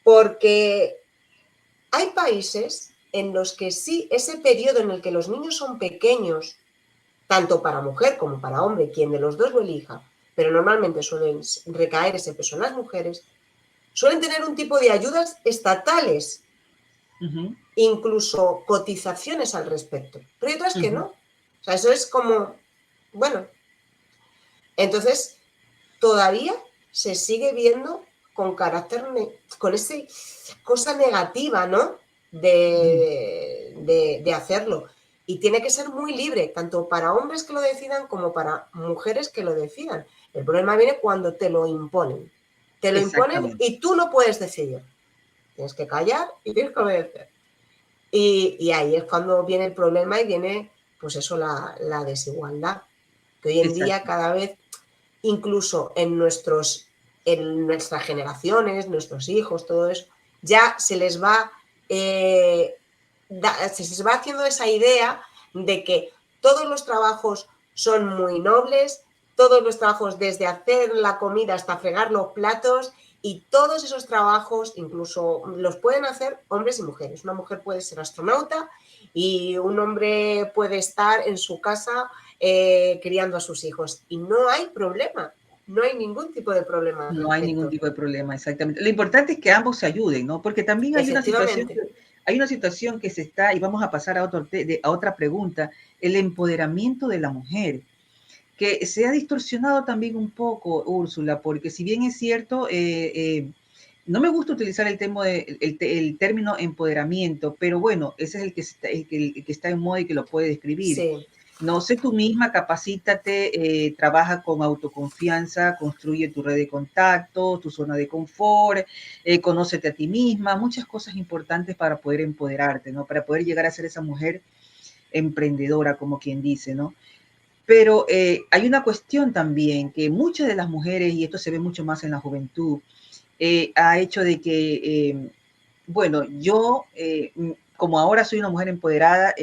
Porque hay países en los que sí, ese periodo en el que los niños son pequeños, tanto para mujer como para hombre, quien de los dos lo elija, pero normalmente suelen recaer ese peso en las mujeres, suelen tener un tipo de ayudas estatales, Ujú, incluso cotizaciones al respecto. Pero hay otras que no. ujú. O sea, eso es como, bueno, entonces todavía se sigue viendo con carácter, con esa cosa negativa, ¿no? De hacerlo. Y tiene que ser muy libre, tanto para hombres que lo decidan como para mujeres que lo decidan. El problema viene cuando te lo imponen. Te lo imponen Exactamente, y tú no puedes decidir. Tienes que callar y tienes que obedecer. Y ahí es cuando viene el problema y viene, pues eso, la desigualdad. Que hoy en día exacto. cada vez, incluso en nuestras generaciones, nuestros hijos, todo eso, ya se les va haciendo esa idea de que todos los trabajos son muy nobles, todos los trabajos, desde hacer la comida hasta fregar los platos, y todos esos trabajos incluso los pueden hacer hombres y mujeres. Una mujer puede ser astronauta y un hombre puede estar en su casa criando a sus hijos. Y no hay problema, no hay ningún tipo de problema al No hay ningún respecto. tipo de problema, exactamente. Lo importante es que ambos se ayuden, ¿no? Porque también Efectivamente. hay una situación que se está, y vamos a pasar a otra pregunta, el empoderamiento de la mujer, que se ha distorsionado también un poco, Úrsula, porque si bien es cierto, no me gusta utilizar el término empoderamiento, pero bueno, ese es el que está en moda y que lo puede describir. Sí. No, sé tú misma, capacítate, trabaja con autoconfianza, construye tu red de contacto, tu zona de confort, conócete a ti misma, muchas cosas importantes para poder empoderarte, ¿no? Para poder llegar a ser esa mujer emprendedora, como quien dice, ¿no? Pero hay una cuestión también que muchas de las mujeres, y esto se ve mucho más en la juventud, ha hecho de que, bueno, yo, como ahora soy una mujer empoderada,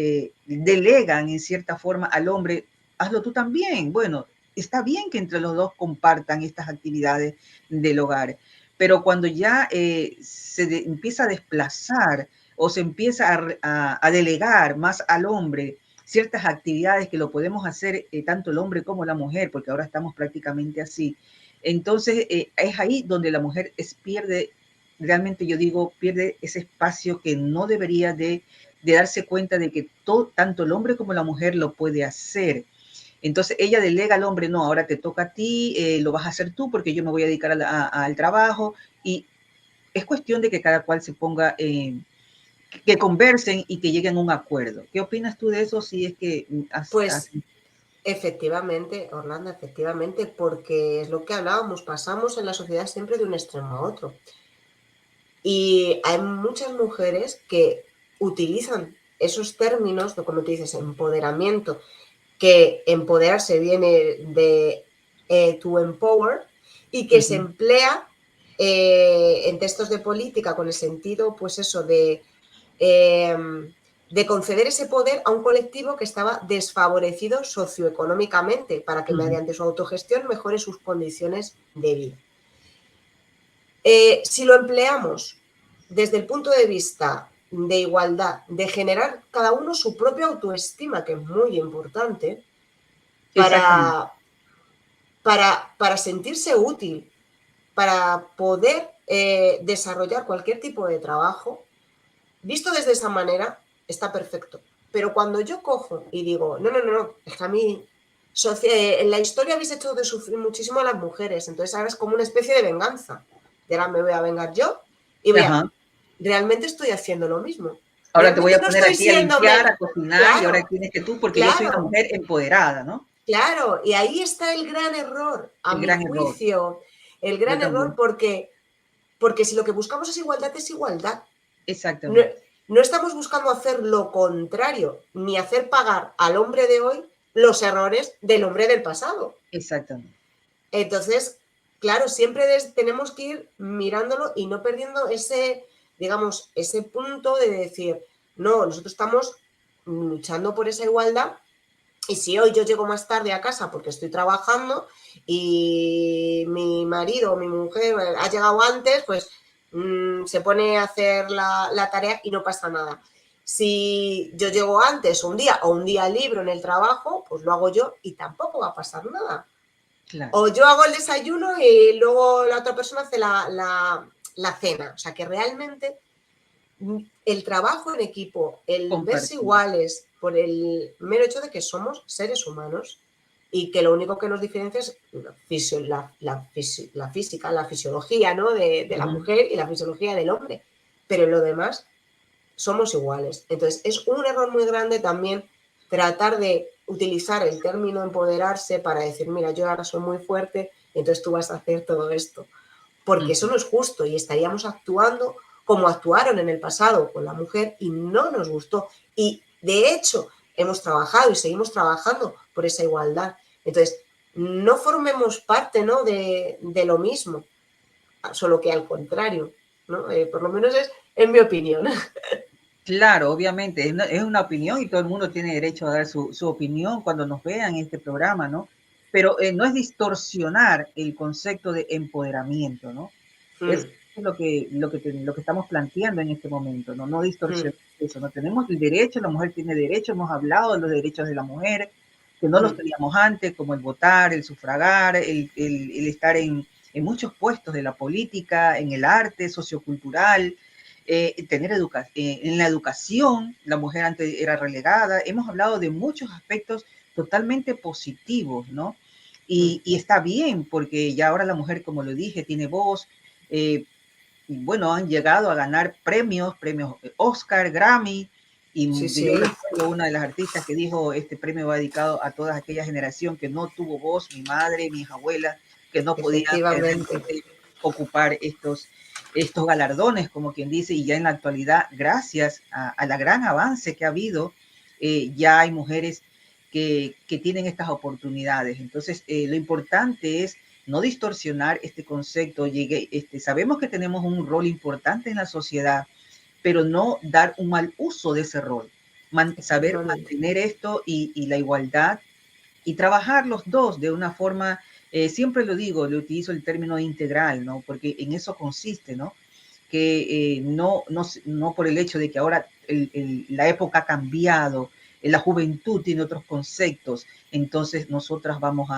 delegan en cierta forma al hombre, hazlo tú también. Bueno, está bien que entre los dos compartan estas actividades del hogar, pero cuando ya empieza a desplazar o se empieza a delegar más al hombre ciertas actividades que lo podemos hacer tanto el hombre como la mujer, porque ahora estamos prácticamente así. Entonces, es ahí donde la mujer pierde, realmente yo digo, pierde ese espacio que no debería de darse cuenta de que tanto el hombre como la mujer lo puede hacer. Entonces ella delega al hombre, no, ahora te toca a ti, lo vas a hacer tú porque yo me voy a dedicar al trabajo, y es cuestión de que cada cual se ponga, que conversen y que lleguen a un acuerdo. ¿Qué opinas tú de eso? Si es que Pues efectivamente, Orlando, efectivamente, porque es lo que hablábamos, pasamos en la sociedad siempre de un extremo a otro. Y hay muchas mujeres que utilizan esos términos, como tú dices, empoderamiento, que empoderarse viene de to empower, y que se emplea en textos de política con el sentido, pues eso, de conceder ese poder a un colectivo que estaba desfavorecido socioeconómicamente para que mediante su autogestión mejore sus condiciones de vida. Si lo empleamos desde el punto de vista de igualdad, de generar cada uno su propia autoestima, que es muy importante, para sentirse útil, para poder desarrollar cualquier tipo de trabajo, visto desde esa manera, está perfecto. Pero cuando yo cojo y digo, no, es que a mí en la historia habéis hecho de sufrir muchísimo a las mujeres, entonces ahora es como una especie de venganza. Y ahora me voy a vengar yo y realmente estoy haciendo lo mismo. Ahora te voy a poner aquí a limpiar, a cocinar, claro, y ahora tienes que tú, porque yo soy una mujer empoderada, ¿no? Claro, y ahí está el gran error, a mi juicio. El gran error, porque si lo que buscamos es igualdad, es igualdad. Exactamente. No estamos buscando hacer lo contrario, ni hacer pagar al hombre de hoy los errores del hombre del pasado. Exactamente. Entonces, claro, siempre tenemos que ir mirándolo y no perdiendo ese, digamos, ese punto de decir, no, nosotros estamos luchando por esa igualdad, y si hoy yo llego más tarde a casa porque estoy trabajando y mi marido o mi mujer ha llegado antes, pues se pone a hacer la tarea y no pasa nada. Si yo llego antes un día o un día libre en el trabajo, pues lo hago yo y tampoco va a pasar nada. Claro. O yo hago el desayuno y luego la otra persona hace la cena. O sea que realmente el trabajo en equipo, el verse iguales, por el mero hecho de que somos seres humanos y que lo único que nos diferencia es la física, la fisiología, ¿no? de la mujer y la fisiología del hombre. Pero en lo demás somos iguales. Entonces es un error muy grande también tratar de utilizar el término empoderarse para decir, mira, yo ahora soy muy fuerte, entonces tú vas a hacer todo esto. Porque eso no es justo y estaríamos actuando como actuaron en el pasado con la mujer y no nos gustó. Y de hecho hemos trabajado y seguimos trabajando por esa igualdad. Entonces, no formemos parte, ¿no? de lo mismo, solo que al contrario, ¿no? Por lo menos es en mi opinión. Claro, obviamente, es una opinión y todo el mundo tiene derecho a dar su opinión cuando nos vean en este programa, ¿no? Pero no es distorsionar el concepto de empoderamiento, ¿no? Es lo que estamos planteando en este momento, ¿no? No distorsionar eso, no tenemos el derecho, la mujer tiene derecho, hemos hablado de los derechos de la mujer, que no los teníamos antes, como el votar, el sufragar, el estar en muchos puestos de la política, en el arte, sociocultural, tener en la educación, la mujer antes era relegada. Hemos hablado de muchos aspectos totalmente positivos, ¿no? Y está bien, porque ya ahora la mujer, como lo dije, tiene voz. Y bueno, han llegado a ganar premios Oscar, Grammy, Sí, yo sí, recuerdo una de las artistas que dijo, este premio va dedicado a toda aquella generación que no tuvo voz, mi madre, mis abuelas, que no podían efectivamente. realmente ocupar estos galardones, como quien dice, y ya en la actualidad, gracias a la gran avance que ha habido, ya hay mujeres que tienen estas oportunidades. Entonces, lo importante es no distorsionar este concepto. Sabemos que tenemos un rol importante en la sociedad, pero no dar un mal uso de ese rol. Saber Efectivamente. mantener esto y la igualdad y trabajar los dos de una forma, siempre lo digo, le utilizo el término integral, ¿no? Porque en eso consiste, ¿no? Que no por el hecho de que ahora la época ha cambiado, la juventud tiene otros conceptos, entonces nosotras vamos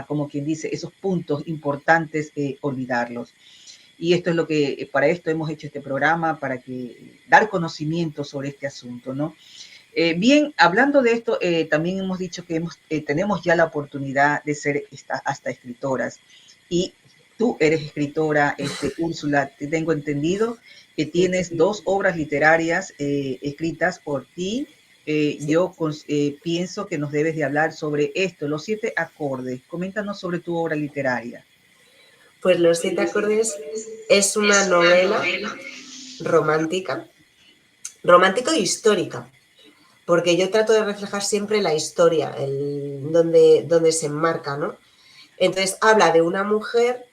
como quien dice, esos puntos importantes, olvidarlos. Y esto es lo que, para esto hemos hecho este programa, para dar conocimiento sobre este asunto, ¿no? Bien, hablando de esto, también hemos dicho que tenemos ya la oportunidad de ser hasta escritoras. Y tú eres escritora, Úrsula, te tengo entendido que Sí, tienes 2 obras literarias escritas por ti. sí. Yo pienso que nos debes de hablar sobre esto, los 7 acordes. Coméntanos sobre tu obra literaria. Pues Los siete acordes es una novela romántica, romántico e histórica, porque yo trato de reflejar siempre la historia, donde se enmarca, ¿no? Entonces habla de una mujer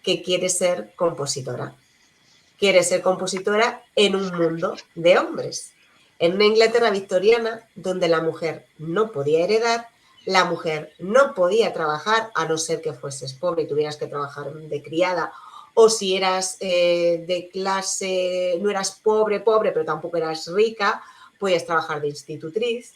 que quiere ser compositora. Quiere ser compositora en un mundo de hombres. En una Inglaterra victoriana donde la mujer no podía heredar, la mujer no podía trabajar a no ser que fueses pobre y tuvieras que trabajar de criada, o si eras de clase, no eras pobre, pero tampoco eras rica, podías trabajar de institutriz.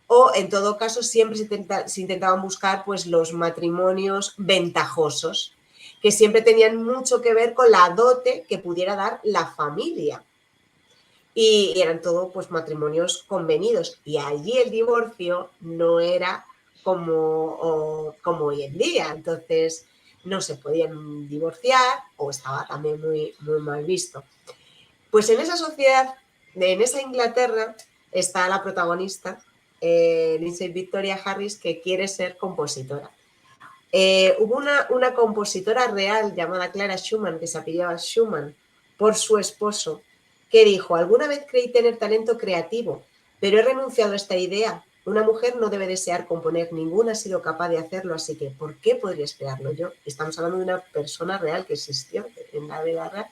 O en todo caso siempre se intentaban buscar pues, los matrimonios ventajosos, que siempre tenían mucho que ver con la dote que pudiera dar la familia. Y eran todo pues, matrimonios convenidos. Y allí el divorcio no era como hoy en día. Entonces no se podían divorciar o estaba también muy mal visto. Pues en esa sociedad, en esa Inglaterra, está la protagonista, Lindsay Victoria Harris, que quiere ser compositora. Hubo una compositora real llamada Clara Schumann, que se apellidaba Schumann, por su esposo, que dijo, alguna vez creí tener talento creativo, pero he renunciado a esta idea. Una mujer no debe desear componer, ninguna ha sido capaz de hacerlo, así que ¿por qué podría esperarlo yo? Estamos hablando de una persona real que existió en la vida real.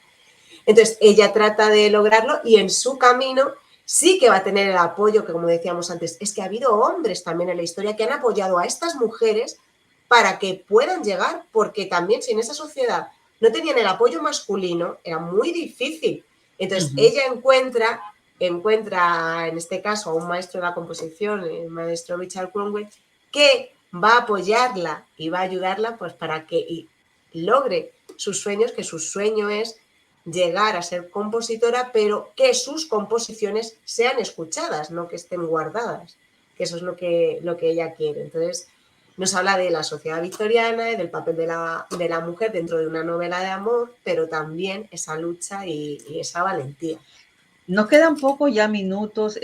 Entonces, ella trata de lograrlo y en su camino sí que va a tener el apoyo que, como decíamos antes, es que ha habido hombres también en la historia que han apoyado a estas mujeres para que puedan llegar, porque también si en esa sociedad no tenían el apoyo masculino, era muy difícil. Entonces, ella encuentra en este caso a un maestro de la composición, el maestro Richard Cromwell, que va a apoyarla y va a ayudarla pues para que logre sus sueños, que su sueño es llegar a ser compositora, pero que sus composiciones sean escuchadas, no que estén guardadas, que eso es lo que ella quiere. Entonces, nos habla de la sociedad victoriana y del papel de la mujer dentro de una novela de amor, pero también esa lucha y esa valentía. Nos quedan pocos ya minutos,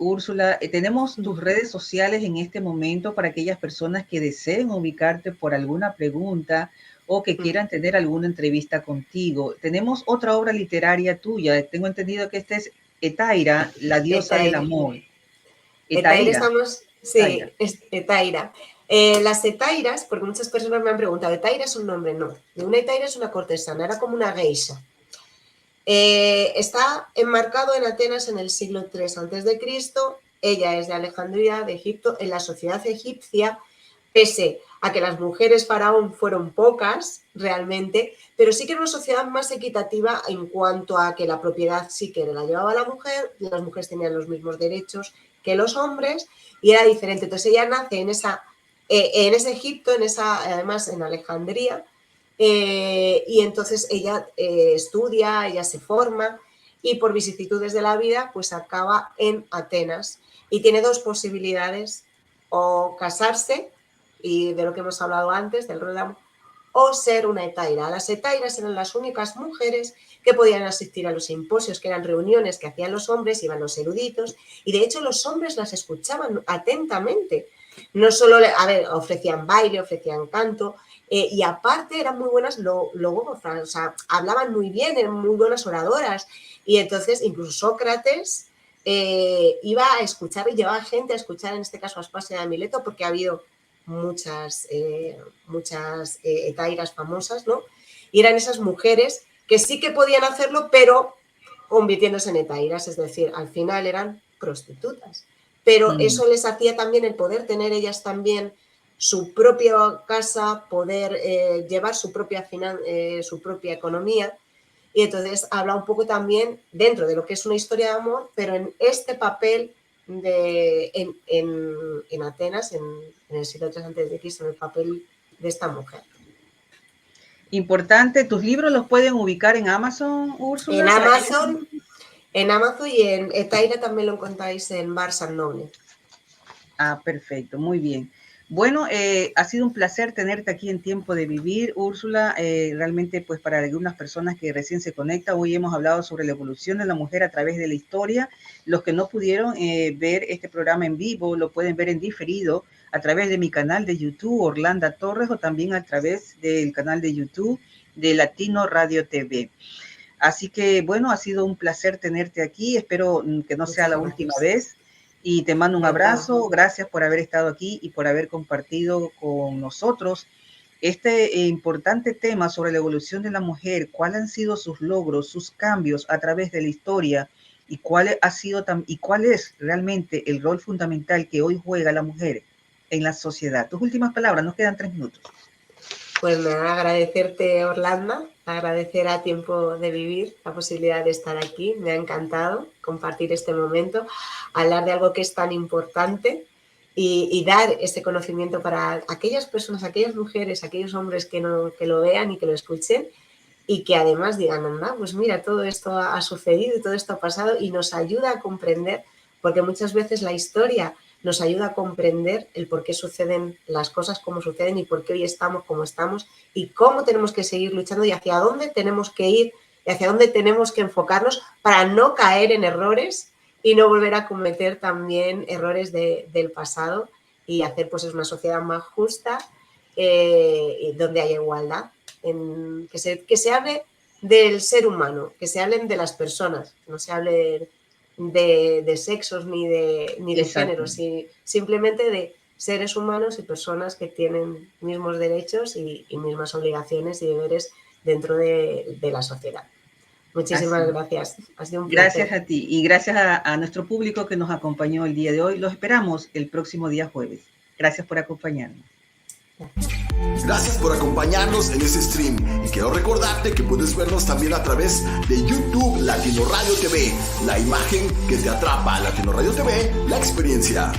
Úrsula. Tenemos tus redes sociales en este momento para aquellas personas que deseen ubicarte por alguna pregunta o que quieran tener alguna entrevista contigo. Tenemos otra obra literaria tuya. Tengo entendido que esta es Etaira, la diosa del Etaira. amor. Etaira Etaira. estamos, Etaira. sí, es Etaira. Las etairas, porque muchas personas me han preguntado, ¿Etaira es un nombre? No. Una etaira es una cortesana, era como una geisha. Está enmarcado en Atenas en el siglo III a.C. Ella es de Alejandría, de Egipto. En la sociedad egipcia, pese a que las mujeres faraón fueron pocas realmente, pero sí que era una sociedad más equitativa en cuanto a que la propiedad sí que la llevaba la mujer, las mujeres tenían los mismos derechos que los hombres y era diferente. Entonces ella nace en ese Egipto, además en Alejandría, y entonces ella estudia, ella se forma y por vicisitudes de la vida pues acaba en Atenas y tiene dos posibilidades, o casarse, y de lo que hemos hablado antes, del rol de amor, o ser una etaira. Las etairas eran las únicas mujeres que podían asistir a los simposios, que eran reuniones que hacían los hombres, iban los eruditos, y de hecho los hombres las escuchaban atentamente. No solo, ofrecían baile, ofrecían canto, y aparte eran muy buenas logógrafas, o sea, hablaban muy bien, eran muy buenas oradoras, y entonces incluso Sócrates iba a escuchar y llevaba gente a escuchar, en este caso a Aspasia de Mileto, porque ha habido muchas etairas famosas, ¿no? Y eran esas mujeres que sí que podían hacerlo, pero convirtiéndose en etairas, es decir, al final eran prostitutas. Pero eso les hacía también el poder tener ellas también su propia casa, poder llevar su propia economía. Y entonces habla un poco también dentro de lo que es una historia de amor, pero en este papel en Atenas, en el siglo III a.C., en el papel de esta mujer. Importante, ¿tus libros los pueden ubicar en Amazon, Úrsula? En Amazon y en Etaira también lo encontráis en Barnes & Noble. Ah, perfecto, muy bien. Bueno, ha sido un placer tenerte aquí en Tiempo de Vivir, Úrsula. Realmente, pues para algunas personas que recién se conectan, hoy hemos hablado sobre la evolución de la mujer a través de la historia. Los que no pudieron ver este programa en vivo, lo pueden ver en diferido a través de mi canal de YouTube, Orlando Torres, o también a través del canal de YouTube de Latino Radio TV. Así que, bueno, ha sido un placer tenerte aquí. Espero que no sea la última vez. Y te mando un abrazo. Gracias por haber estado aquí y por haber compartido con nosotros este importante tema sobre la evolución de la mujer, cuáles han sido sus logros, sus cambios a través de la historia y cuál es realmente el rol fundamental que hoy juega la mujer en la sociedad. Tus últimas palabras, nos quedan 3 minutos. Pues me va a agradecerte, Orlando, agradecer a Tiempo de Vivir la posibilidad de estar aquí. Me ha encantado compartir este momento, hablar de algo que es tan importante y dar este conocimiento para aquellas personas, aquellas mujeres, aquellos hombres que lo vean y que lo escuchen y que además digan, anda, pues mira, todo esto ha sucedido y todo esto ha pasado y nos ayuda a comprender, porque muchas veces la historia nos ayuda a comprender el por qué suceden las cosas como suceden y por qué hoy estamos como estamos y cómo tenemos que seguir luchando y hacia dónde tenemos que ir y hacia dónde tenemos que enfocarnos para no caer en errores y no volver a cometer también errores del pasado y hacer pues una sociedad más justa donde haya igualdad, que se hable del ser humano, que se hablen de las personas, que no se hable de sexos ni de géneros, simplemente de seres humanos y personas que tienen mismos derechos y mismas obligaciones y deberes dentro de la sociedad. Muchísimas gracias. Ha sido un placer. Gracias a ti y gracias a nuestro público que nos acompañó el día de hoy. Los esperamos el próximo día jueves. Gracias por acompañarnos. Gracias por acompañarnos en este stream y quiero recordarte que puedes vernos también a través de YouTube Latino Radio TV, la imagen que te atrapa. Latino Radio TV, la experiencia.